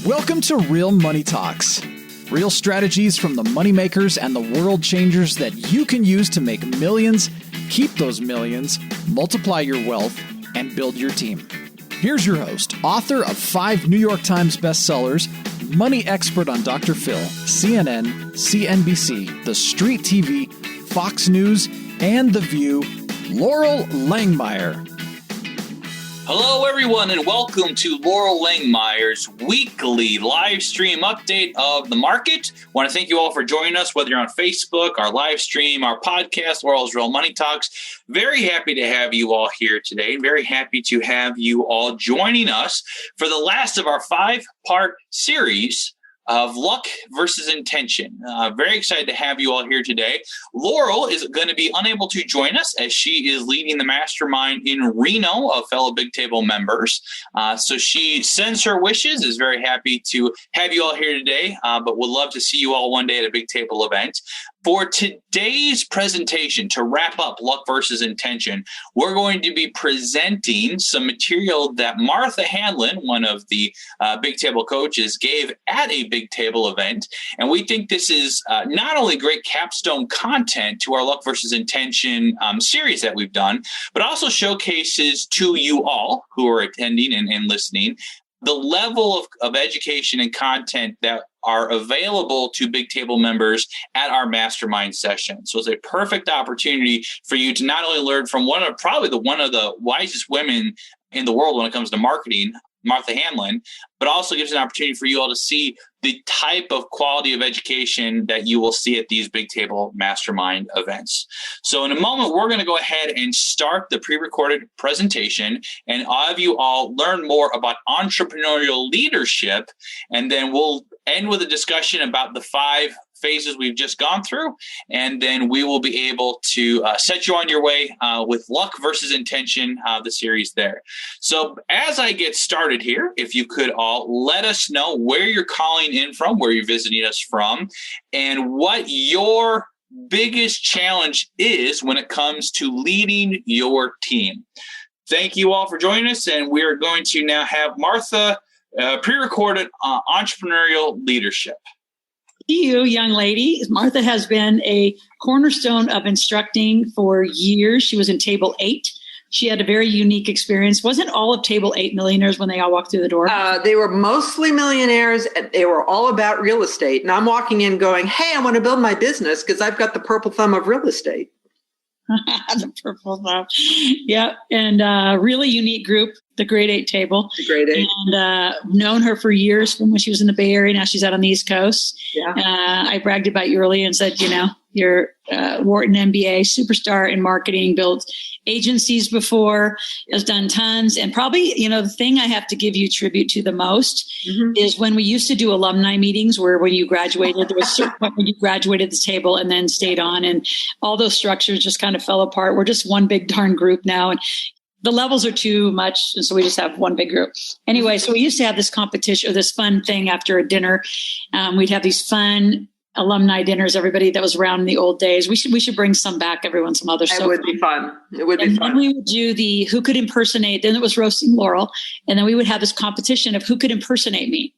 Welcome to Real Money Talks. Real strategies from the moneymakers and the world changers that you can use to make millions, keep those millions, multiply your wealth, and build your team. Here's your host, author of 5 New York Times bestsellers, money expert on Dr. Phil, CNN, CNBC, The Street TV, Fox News, and The View, Loral Langemeier. Hello, everyone, and welcome to Loral Langemeier's weekly live stream update of the market. I want to thank you all for joining us, whether you're on Facebook, our live stream, our podcast, Loral's Real Money Talks. Very happy to have you all here today. Very happy to have you all joining us for the last of our 5-part series of luck versus intention. Very excited to have you all here today. Loral is going to be unable to join us as she is leading the mastermind in Reno of fellow Big Table members. So she sends her wishes, is very happy to have you all here today, but would love to see you all one day at a Big Table event. For today's presentation, to wrap up luck versus intention, we're going to be presenting some material that Martha Hanlon, one of the Big Table coaches, gave at a Big Table event. And we think this is not only great capstone content to our luck versus intention series that we've done, but also showcases to you all who are attending and listening the level of education and content that are available to Big Table members at our mastermind session. So it's a perfect opportunity for you to not only learn from one of the wisest women in the world when it comes to marketing, Martha Hanlon, but also gives an opportunity for you all to see the type of quality of education that you will see at these Big Table mastermind events. So in a moment, we're going to go ahead and start the pre-recorded presentation and have you all learn more about entrepreneurial leadership. And then we'll end with a discussion about the 5 phases we've just gone through, and then we will be able to set you on your way with luck versus intention, the series there. So as I get started here, if you could all let us know where you're calling in from, where you're visiting us from, and what your biggest challenge is when it comes to leading your team. Thank you all for joining us, and we're going to now have Martha pre-recorded entrepreneurial leadership. You, young lady. Martha has been a cornerstone of instructing for years. She was in Table 8. She had a very unique experience. Wasn't all of Table 8 millionaires when they all walked through the door? They were mostly millionaires. They were all about real estate. And I'm walking in going, hey, I want to build my business because I've got the purple thumb of real estate. The purple thumb. Yeah. And really unique group, the Grade 8 Table. The Grade 8. And known her for years from when she was in the Bay Area. Now she's out on the East Coast. Yeah. I bragged about you earlier and said, you're Wharton MBA, superstar in marketing, built agencies before, has done tons. And probably, the thing I have to give you tribute to the most is when we used to do alumni meetings where when you graduated, there was a certain point when you graduated the table and then stayed on, and all those structures just kind of fell apart. We're just one big darn group now. And the levels are too much, and so we just have one big group. Anyway, so we used to have this competition or this fun thing after a dinner. We'd have these fun alumni dinners, everybody that was around in the old days. We should bring some back, everyone, some other stuff. It would be fun. It would be fun. Then we would do the who could impersonate. Then it was roasting Loral. And then we would have this competition of who could impersonate me.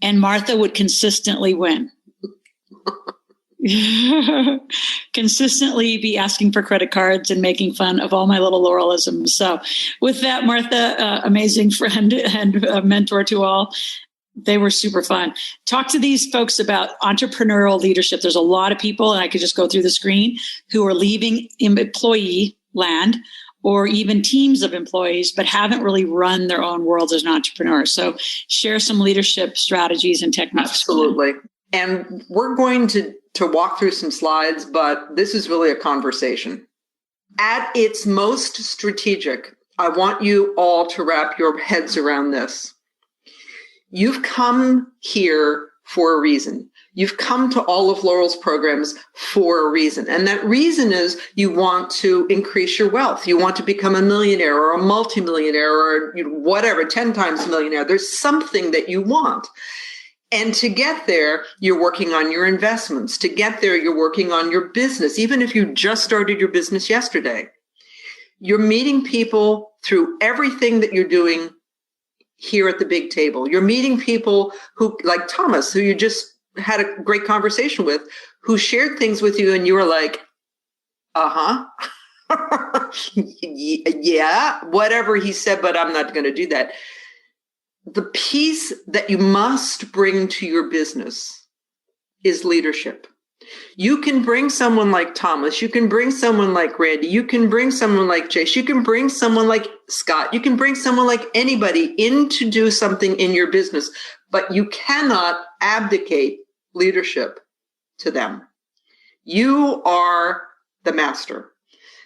And Martha would consistently win. Consistently be asking for credit cards and making fun of all my little Loralisms. So with that, Martha, amazing friend and mentor to all. They were super fun. Talk to these folks about entrepreneurial leadership. There's a lot of people, and I could just go through the screen, who are leaving employee land or even teams of employees, but haven't really run their own worlds as an entrepreneur. So share some leadership strategies and techniques. Absolutely. And we're going to walk through some slides, but this is really a conversation. At its most strategic, I want you all to wrap your heads around this. You've come here for a reason. You've come to all of Loral's programs for a reason. And that reason is you want to increase your wealth. You want to become a millionaire or a multimillionaire or whatever, 10 times a millionaire. There's something that you want. And to get there, you're working on your investments. To get there, you're working on your business. Even if you just started your business yesterday, you're meeting people through everything that you're doing here at the big table. You're meeting people who, like Thomas, who you just had a great conversation with, who shared things with you and you were like, yeah, whatever he said, but I'm not going to do that. The piece that you must bring to your business is leadership. You can bring someone like Thomas. You can bring someone like Randy. You can bring someone like Jace. You can bring someone like Scott. You can bring someone like anybody in to do something in your business, but you cannot abdicate leadership to them. You are the master.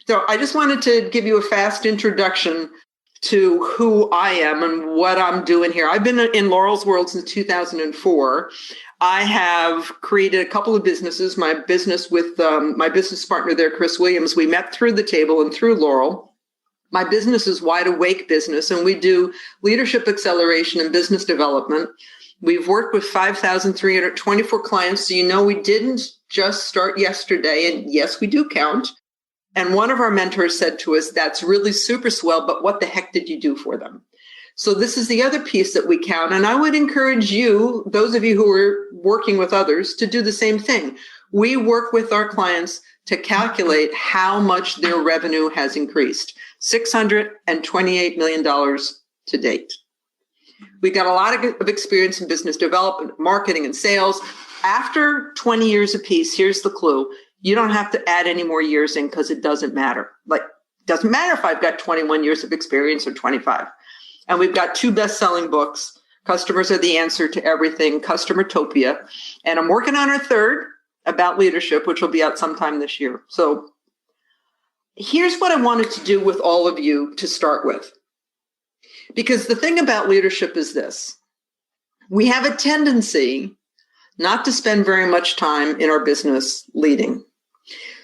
So I just wanted to give you a fast introduction to who I am and what I'm doing here. I've been in Loral's world since 2004. I have created a couple of businesses. My business with my business partner there, Chris Williams, we met through the table and through Loral. My business is Wide Awake Business, and we do leadership acceleration and business development. We've worked with 5,324 clients. So, we didn't just start yesterday. And yes, we do count. And one of our mentors said to us, that's really super swell, but what the heck did you do for them? So this is the other piece that we count. And I would encourage you, those of you who are working with others, to do the same thing. We work with our clients to calculate how much their revenue has increased. $628 million to date. We got a lot of experience in business development, marketing, and sales. After 20 years apiece, here's the clue. You don't have to add any more years in because it doesn't matter. Like, it doesn't matter if I've got 21 years of experience or 25. And we've got 2 best-selling books. Customers Are the Answer to Everything, Customertopia. And I'm working on our 3rd about leadership, which will be out sometime this year. So here's what I wanted to do with all of you to start with. Because the thing about leadership is this. We have a tendency not to spend very much time in our business leading.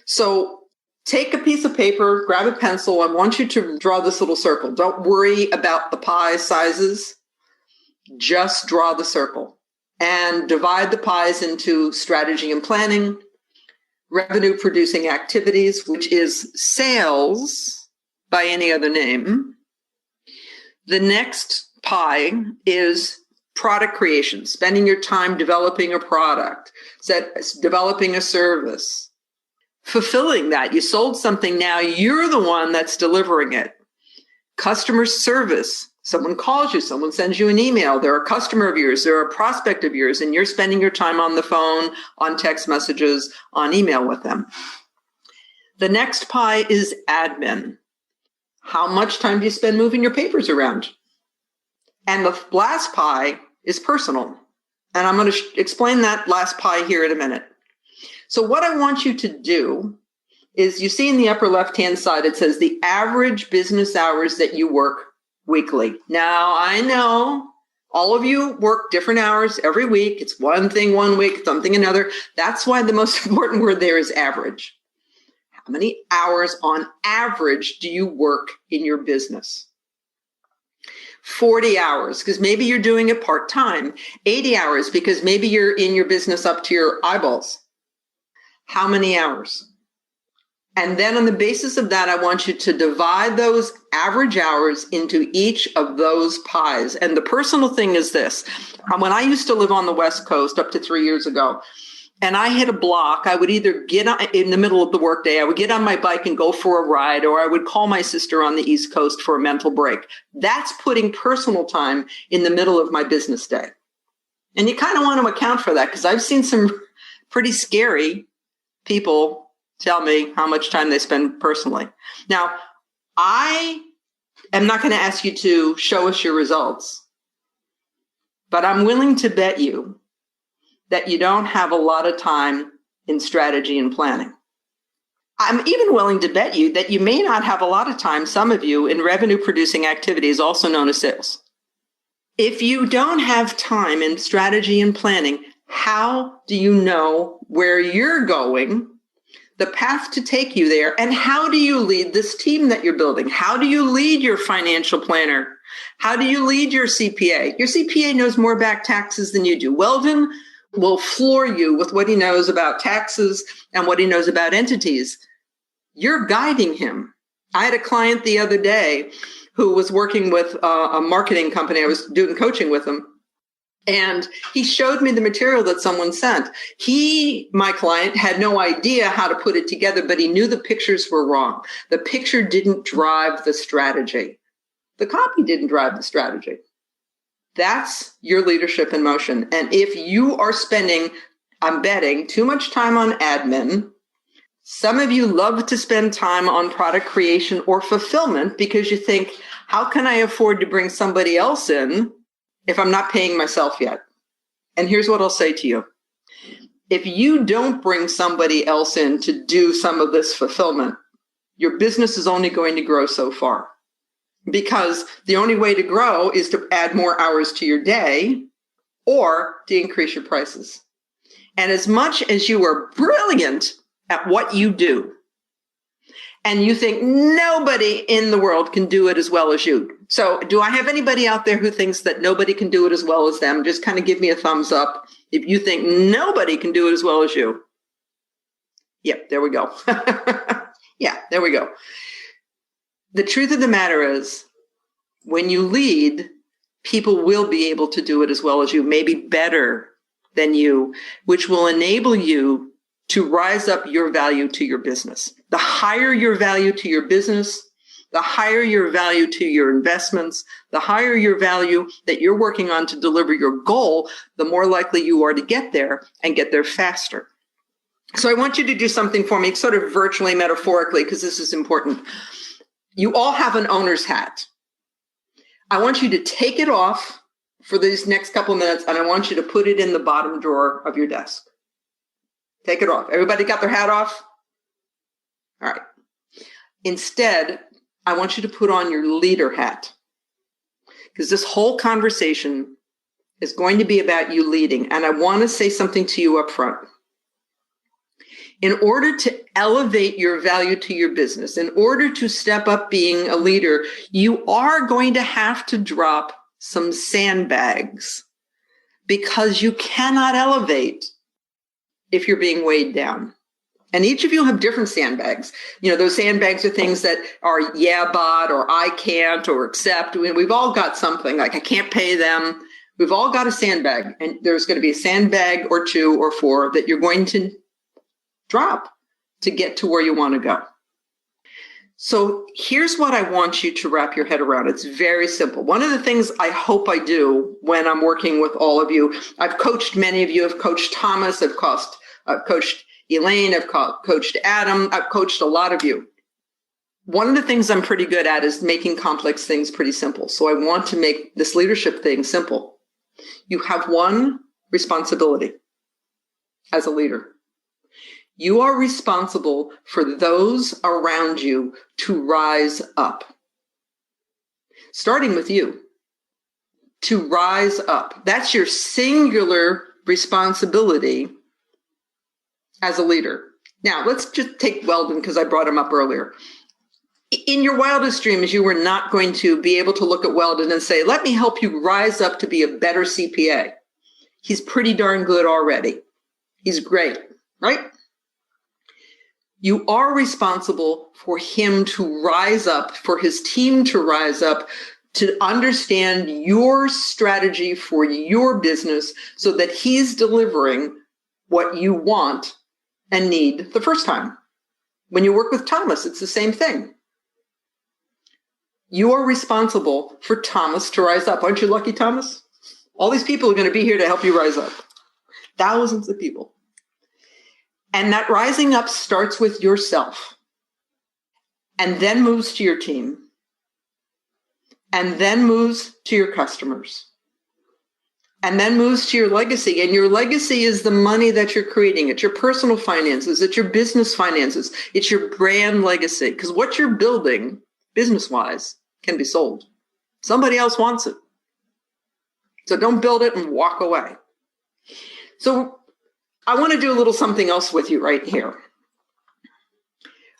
So take a piece of paper, grab a pencil. I want you to draw this little circle. Don't worry about the pie sizes. Just draw the circle and divide the pies into strategy and planning, revenue producing activities, which is sales by any other name. The next pie is product creation, spending your time developing a product, developing a service, fulfilling that. You sold something, now you're the one that's delivering it. Customer service, someone calls you, someone sends you an email, they're a customer of yours, they're a prospect of yours, and you're spending your time on the phone, on text messages, on email with them. The next pie is admin. How much time do you spend moving your papers around? And the last pie is personal. And I'm going to explain that last pie here in a minute. So what I want you to do is, you see in the upper left-hand side, it says the average business hours that you work weekly. Now, I know all of you work different hours every week. It's one thing one week, something another. That's why the most important word there is average. How many hours on average do you work in your business? 40 hours, because maybe you're doing it part-time. 80 hours, because maybe you're in your business up to your eyeballs. How many hours? And then on the basis of that, I want you to divide those average hours into each of those pies. And the personal thing is this. When I used to live on the West Coast up to 3 years ago, and I hit a block, I would either get on, in the middle of the workday, I would get on my bike and go for a ride, or I would call my sister on the East Coast for a mental break. That's putting personal time in the middle of my business day. And you kind of want to account for that, because I've seen some pretty scary people tell me how much time they spend personally. Now, I am not going to ask you to show us your results, but I'm willing to bet you that you don't have a lot of time in strategy and planning. I'm even willing to bet you that you may not have a lot of time, some of you, in revenue producing activities, also known as sales. If you don't have time in strategy and planning, how do you know where you're going, the path to take you there, and how do you lead this team that you're building? How do you lead your financial planner? How do you lead your CPA? Your CPA knows more about taxes than you do. Weldon will floor you with what he knows about taxes and what he knows about entities. You're guiding him. I had a client the other day who was working with a marketing company. I was doing coaching with him. And he showed me the material that someone sent. My client, had no idea how to put it together, but he knew the pictures were wrong. The picture didn't drive the strategy. The copy didn't drive the strategy. That's your leadership in motion. And if you are spending, I'm betting, too much time on admin, some of you love to spend time on product creation or fulfillment because you think, how can I afford to bring somebody else in if I'm not paying myself yet? And here's what I'll say to you. If you don't bring somebody else in to do some of this fulfillment, your business is only going to grow so far. Because the only way to grow is to add more hours to your day or to increase your prices. And as much as you are brilliant at what you do, and you think nobody in the world can do it as well as you. So do I have anybody out there who thinks that nobody can do it as well as them? Just kind of give me a thumbs up if you think nobody can do it as well as you. Yep, there we go. Yeah, there we go. The truth of the matter is, when you lead, people will be able to do it as well as you, maybe better than you, which will enable you to rise up your value to your business. The higher your value to your business, the higher your value to your investments, the higher your value that you're working on to deliver your goal, the more likely you are to get there and get there faster. So I want you to do something for me, sort of virtually, metaphorically, because this is important. You all have an owner's hat. I want you to take it off for these next couple of minutes, and I want you to put it in the bottom drawer of your desk. Take it off. Everybody got their hat off? All right. Instead, I want you to put on your leader hat, because this whole conversation is going to be about you leading. And I want to say something to you up front. In order to elevate your value to your business, in order to step up being a leader, you are going to have to drop some sandbags, because you cannot elevate if you're being weighed down. And each of you have different sandbags. You know, those sandbags are things that are yeah, but, or I can't, or accept. We've all got something like I can't pay them. We've all got a sandbag, and there's going to be a sandbag or two or four that you're going to drop to get to where you want to go. So here's what I want you to wrap your head around. It's very simple. One of the things I hope I do when I'm working with all of you, I've coached many of you. I've coached Thomas. I've coached Elaine. I've coached Adam. I've coached a lot of you. One of the things I'm pretty good at is making complex things pretty simple. So I want to make this leadership thing simple. You have one responsibility as a leader. You are responsible for those around you to rise up. Starting with you. To rise up. That's your singular responsibility as a leader. Now, let's just take Weldon, because I brought him up earlier. In your wildest dreams, you were not going to be able to look at Weldon and say, let me help you rise up to be a better CPA. He's pretty darn good already. He's great, right? You are responsible for him to rise up, for his team to rise up, to understand your strategy for your business so that he's delivering what you want and need the first time. When you work with Thomas, it's the same thing. You are responsible for Thomas to rise up. Aren't you lucky, Thomas? All these people are going to be here to help you rise up. Thousands of people. And that rising up starts with yourself, and then moves to your team, and then moves to your customers, and then moves to your legacy. And your legacy is the money that you're creating. It's your personal finances. It's your business finances. It's your brand legacy. Because what you're building, business-wise, can be sold. Somebody else wants it. So don't build it and walk away. So I want to do a little something else with you right here.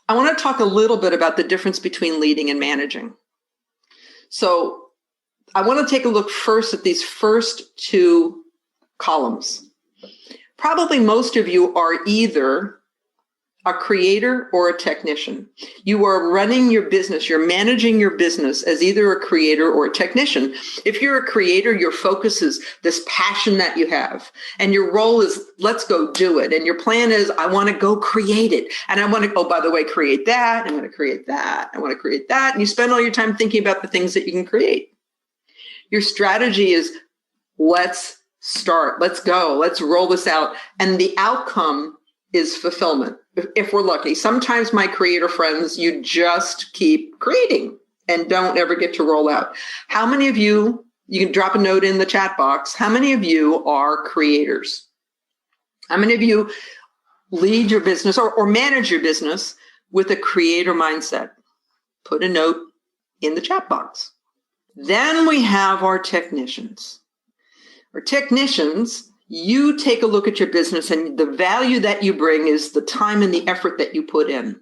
I want to talk a little bit about the difference between leading and managing. So I want to take a look first at these first two columns. Probably most of you are either a creator or a technician. You are running your business. You're managing your business as either a creator or a technician. If you're a creator, your focus is this passion that you have. And your role is, let's go do it. And your plan is, I want to go create it. And I want to, oh, by the way, create that. I'm going to create that. I want to create that. And you spend all your time thinking about the things that you can create. Your strategy is, let's start. Let's go. Let's roll this out. And the outcome is fulfillment. If we're lucky. Sometimes my creator friends, you just keep creating and don't ever get to roll out. How many of you can drop a note in the chat box. How many of you are creators? How many of you lead your business or manage your business with a creator mindset? Put a note in the chat box. Then we have our technicians. Our technicians, you take a look at your business, and the value that you bring is the time and the effort that you put in.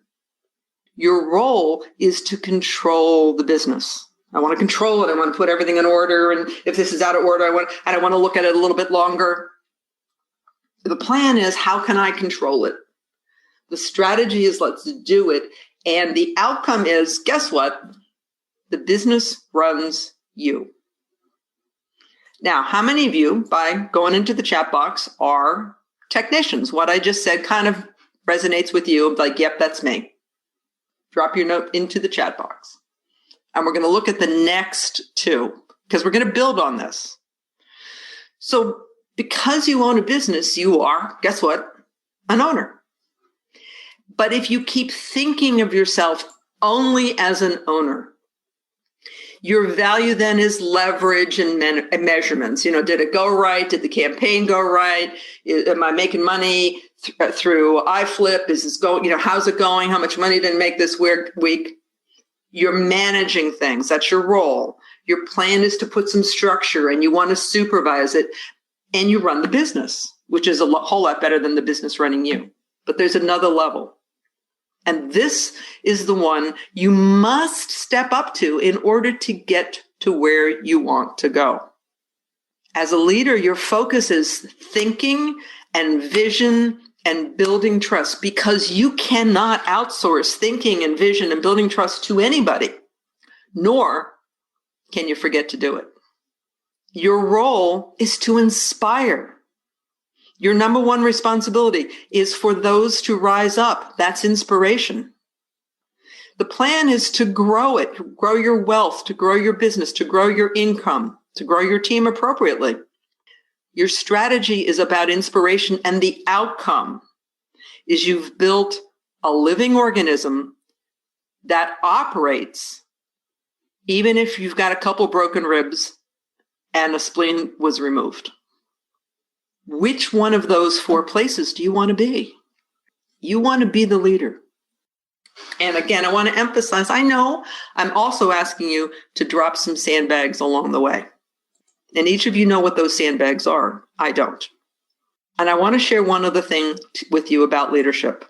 Your role is to control the business. I want to control it. I want to put everything in order. And if this is out of order, I want to look at it a little bit longer. The plan is, how can I control it? The strategy is, let's do it. And the outcome is, guess what? The business runs you. Now, how many of you, by going into the chat box, are technicians? What I just said kind of resonates with you. Like, yep, that's me. Drop your note into the chat box. And we're going to look at the next two, because we're going to build on this. So because you own a business, you are, guess what? An owner. But if you keep thinking of yourself only as an owner, your value then is leverage and measurements. You know, did it go right? Did the campaign go right? Am I making money through iFlip? Is this going, how's it going? How much money did I make this week? You're managing things. That's your role. Your plan is to put some structure, and you want to supervise it, and you run the business, which is a whole lot better than the business running you. But there's another level. And this is the one you must step up to in order to get to where you want to go. As a leader, your focus is thinking and vision and building trust, because you cannot outsource thinking and vision and building trust to anybody, nor can you forget to do it. Your role is to inspire. Your number one responsibility is for those to rise up. That's inspiration. The plan is to grow it, to grow your wealth, to grow your business, to grow your income, to grow your team appropriately. Your strategy is about inspiration, and the outcome is you've built a living organism that operates even if you've got a couple broken ribs and a spleen was removed. Which one of those four places do you want to be? You want to be the leader. And again, I want to emphasize, I know I'm also asking you to drop some sandbags along the way. And each of you know what those sandbags are. I don't. And I want to share one other thing with you about leadership.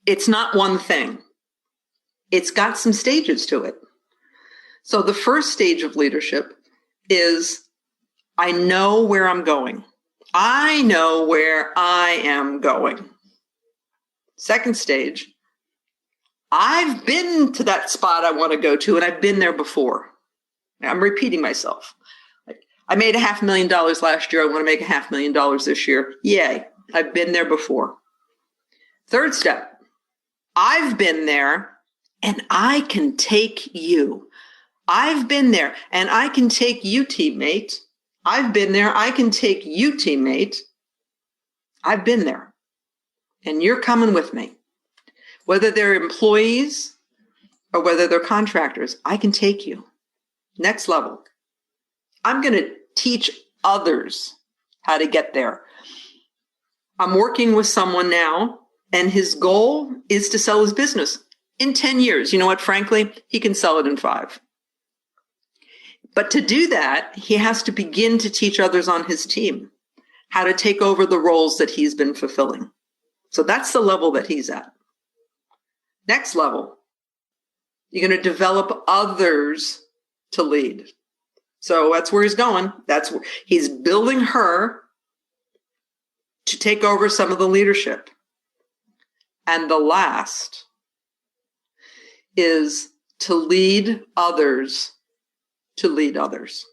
It's not one thing. It's got some stages to it. So the first stage of leadership is, I know where I'm going. I know where I am going. Second stage, I've been to that spot I want to go to, and I've been there before. I'm repeating myself. I made $500,000 last year. I want to make $500,000 this year. Yay. I've been there before. Third step, I've been there, and I can take you. I've been there, and I can take you, teammate. I've been there. I can take you, teammate. I've been there. And you're coming with me. Whether they're employees or whether they're contractors, I can take you. Next level. I'm going to teach others how to get there. I'm working with someone now, and his goal is to sell his business in 10 years. You know what? Frankly, he can sell it in 5. But to do that, he has to begin to teach others on his team how to take over the roles that he's been fulfilling. So that's the level that he's at. Next level, you're going to develop others to lead. So that's where he's going. That's where he's building her to take over some of the leadership. And the last is to lead others to lead others.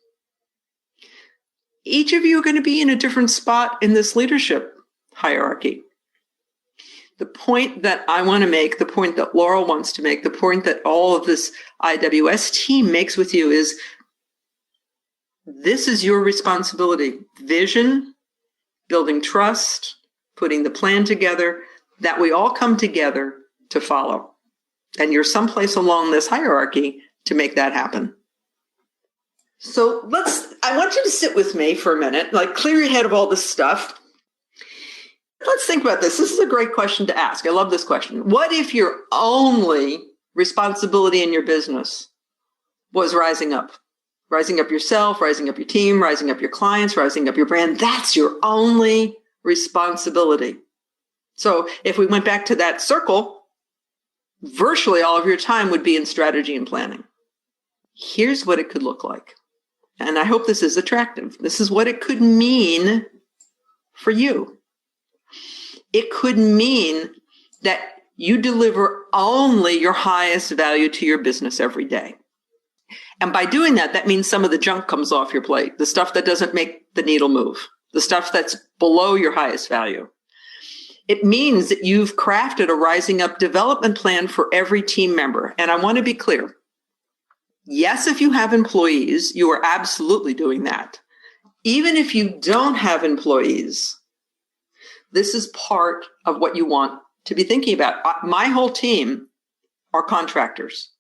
Each of you are going to be in a different spot in this leadership hierarchy. The point that I want to make, the point that Loral wants to make, the point that all of this IWS team makes with you is this is your responsibility. Vision, building trust, putting the plan together, that we all come together to follow. And you're someplace along this hierarchy to make that happen. So I want you to sit with me for a minute, like clear your head of all this stuff. Let's think about this. This is a great question to ask. I love this question. What if your only responsibility in your business was rising up? Rising up yourself, rising up your team, rising up your clients, rising up your brand. That's your only responsibility. So if we went back to that circle, virtually all of your time would be in strategy and planning. Here's what it could look like. And I hope this is attractive. This is what it could mean for you. It could mean that you deliver only your highest value to your business every day. And by doing that, that means some of the junk comes off your plate, the stuff that doesn't make the needle move, the stuff that's below your highest value. It means that you've crafted a rising up development plan for every team member. And I want to be clear. Yes, if you have employees, you are absolutely doing that. Even if you don't have employees, this is part of what you want to be thinking about. My whole team are contractors.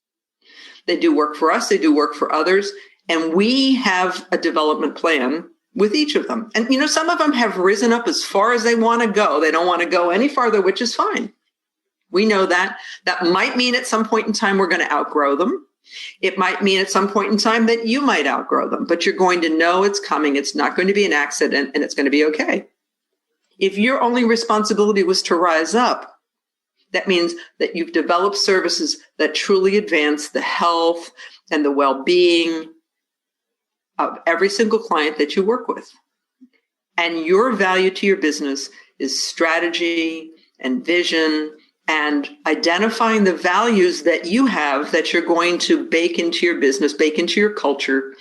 They do work for us, they do work for others, and we have a development plan with each of them. And, some of them have risen up as far as they want to go. They don't want to go any farther, which is fine. We know that. That might mean at some point in time we're going to outgrow them. It might mean at some point in time that you might outgrow them, but you're going to know it's coming. It's not going to be an accident, and it's going to be okay. If your only responsibility was to rise up, that means that you've developed services that truly advance the health and the well-being of every single client that you work with. And your value to your business is strategy and vision and identifying the values that you have that you're going to bake into your business, bake into your culture,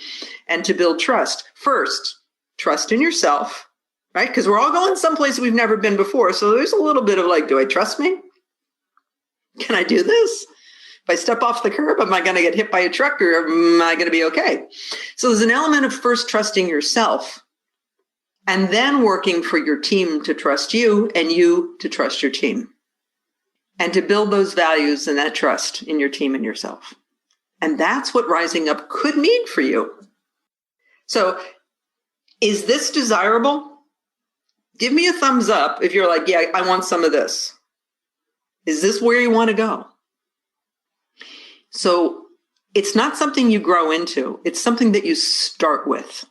and to build trust. First, trust in yourself, right? Because we're all going someplace we've never been before. So there's a little bit of like, do I trust me? Can I do this? If I step off the curb, am I going to get hit by a truck or am I going to be okay? So there's an element of first trusting yourself and then working for your team to trust you and you to trust your team and to build those values and that trust in your team and yourself. And that's what rising up could mean for you. So is this desirable? Give me a thumbs up if you're like, yeah, I want some of this. Is this where you want to go? So it's not something you grow into. It's something that you start with.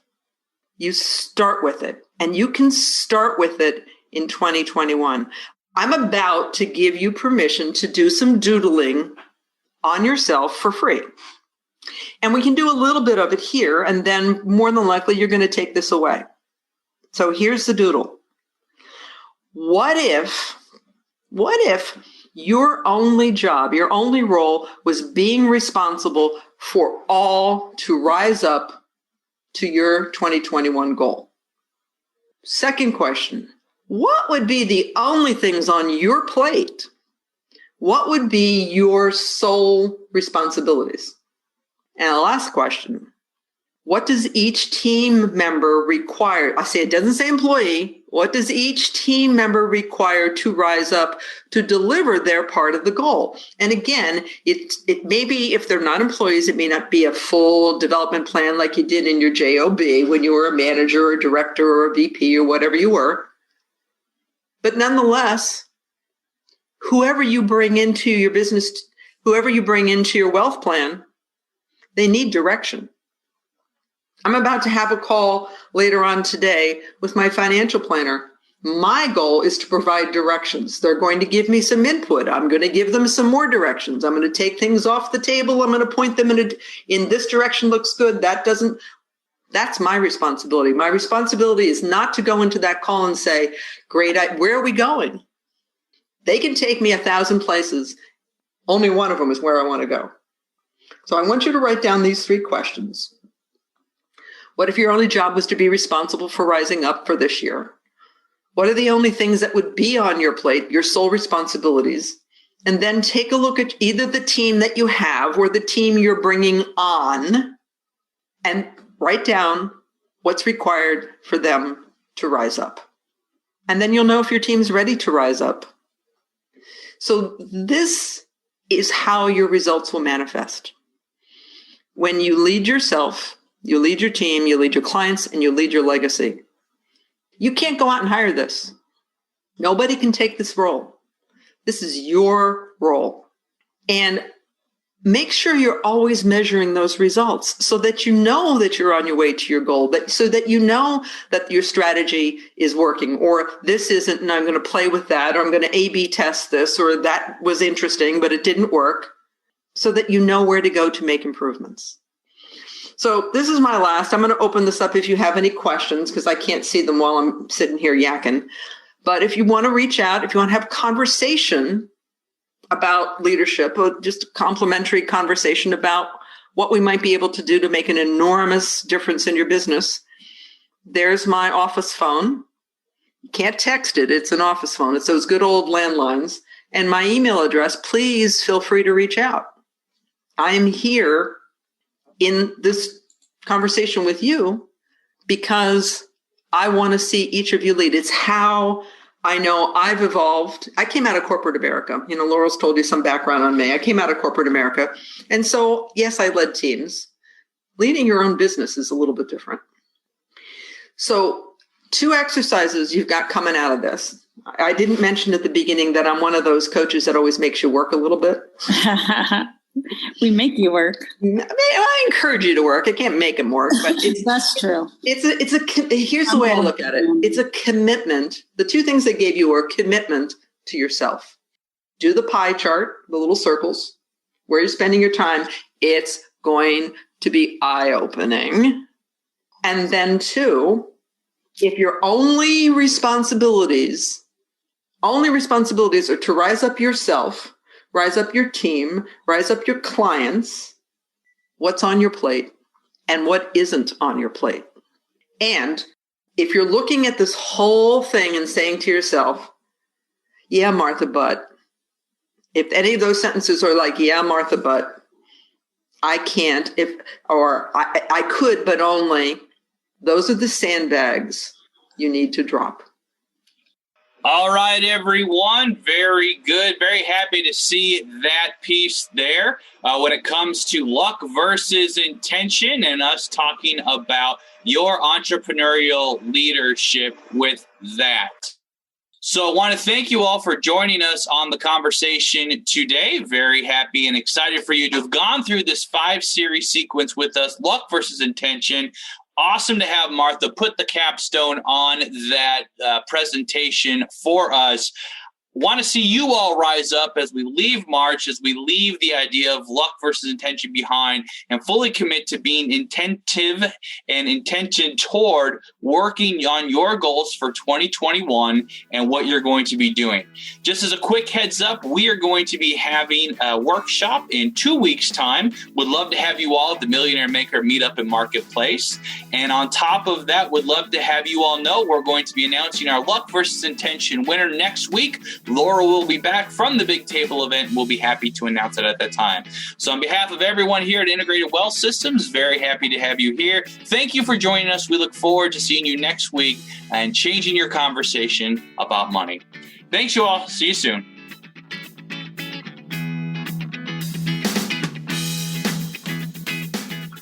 You start with it, and you can start with it in 2021. I'm about to give you permission to do some doodling on yourself for free. And we can do a little bit of it here, and then more than likely you're going to take this away. So here's the doodle. What if your only job, your only role was being responsible for all to rise up to your 2021 goal? Second question, what would be the only things on your plate? What would be your sole responsibilities? And the last question, what does each team member require? It doesn't say employee. What does each team member require to rise up to deliver their part of the goal? And again, it may be, if they're not employees, it may not be a full development plan like you did in your job when you were a manager or a director or a VP or whatever you were. But nonetheless, whoever you bring into your business, whoever you bring into your wealth plan, they need direction. I'm about to have a call later on today with my financial planner. My goal is to provide directions. They're going to give me some input. I'm going to give them some more directions. I'm going to take things off the table. I'm going to point them in this direction looks good. That doesn't. That's my responsibility. My responsibility is not to go into that call and say, great, where are we going? They can take me 1,000 places. Only one of them is where I want to go. So I want you to write down these 3 questions. What if your only job was to be responsible for rising up for this year? What are the only things that would be on your plate, your sole responsibilities? And then take a look at either the team that you have or the team you're bringing on and write down what's required for them to rise up. And then you'll know if your team's ready to rise up. So this is how your results will manifest. When you lead yourself, you lead your team, you lead your clients, and you lead your legacy. You can't go out and hire this. Nobody can take this role. This is your role. And make sure you're always measuring those results so that you know that you're on your way to your goal, so that you know that your strategy is working, or this isn't, and I'm going to play with that, or I'm going to A/B test this, or that was interesting, but it didn't work, so that you know where to go to make improvements. So this is my last. I'm going to open this up if you have any questions, because I can't see them while I'm sitting here yakking. But if you want to reach out, if you want to have a conversation about leadership, or just a complimentary conversation about what we might be able to do to make an enormous difference in your business, there's my office phone. You can't text it. It's an office phone. It's those good old landlines. And my email address, please feel free to reach out. I am here in this conversation with you because I want to see each of you lead. It's how I know I've evolved. I came out of corporate America. Laurel's told you some background on me. I came out of corporate America. And so, yes, I led teams. Leading your own business is a little bit different. So 2 exercises you've got coming out of this. I didn't mention at the beginning that I'm one of those coaches that always makes you work a little bit. We make you work. I encourage you to work. I can't make them work, but That's true. Here's the way I look at it. It's a commitment. The 2 things they gave you are commitment to yourself. Do the pie chart, the little circles, where you're spending your time. It's going to be eye-opening. And then 2, if your only responsibilities are to rise up yourself, rise up your team, rise up your clients, what's on your plate and what isn't on your plate. And if you're looking at this whole thing and saying to yourself, yeah, Martha, but if any of those sentences are like, yeah, Martha, but I can't, or I could, but only, those are the sandbags you need to drop. All right, everyone. Very good. Very happy to see that piece there when it comes to luck versus intention and us talking about your entrepreneurial leadership with that. So I want to thank you all for joining us on the conversation today. Very happy and excited for you to have gone through this 5-series sequence with us, luck versus intention. Awesome to have Martha put the capstone on that presentation for us. Want to see you all rise up as we leave March, as we leave the idea of luck versus intention behind and fully commit to being intentive and intention toward working on your goals for 2021 and what you're going to be doing. Just as a quick heads up, we are going to be having a workshop in 2 weeks' time. Would love to have you all at the Millionaire Maker Meetup and Marketplace. And on top of that, would love to have you all know we're going to be announcing our luck versus intention winner next week. Laura will be back from the Big Table event. We'll be happy to announce it at that time. So on behalf of everyone here at Integrated Wealth Systems, very happy to have you here. Thank you for joining us. We look forward to seeing you next week and changing your conversation about money. Thanks, you all. See you soon.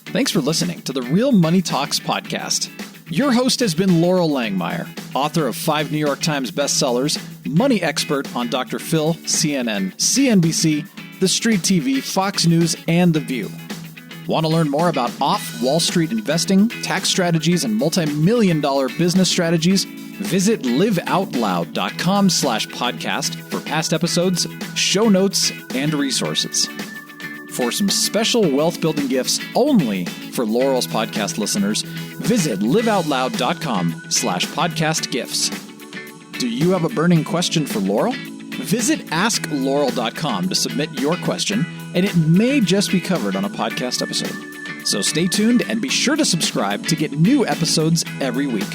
Thanks for listening to the Real Money Talks podcast. Your host has been Loral Langmeyer, author of 5 New York Times bestsellers, money expert on Dr. Phil, CNN, CNBC, The Street TV, Fox News, and The View. Want to learn more about off-Wall Street investing, tax strategies, and multi-million-dollar business strategies? Visit liveoutloud.com/podcast for past episodes, show notes, and resources. For some special wealth-building gifts only for Laurel's podcast listeners, visit liveoutloud.com/podcast gifts. Do you have a burning question for Laurel? Visit AskLoral.com to submit your question, and it may just be covered on a podcast episode. So stay tuned and be sure to subscribe to get new episodes every week.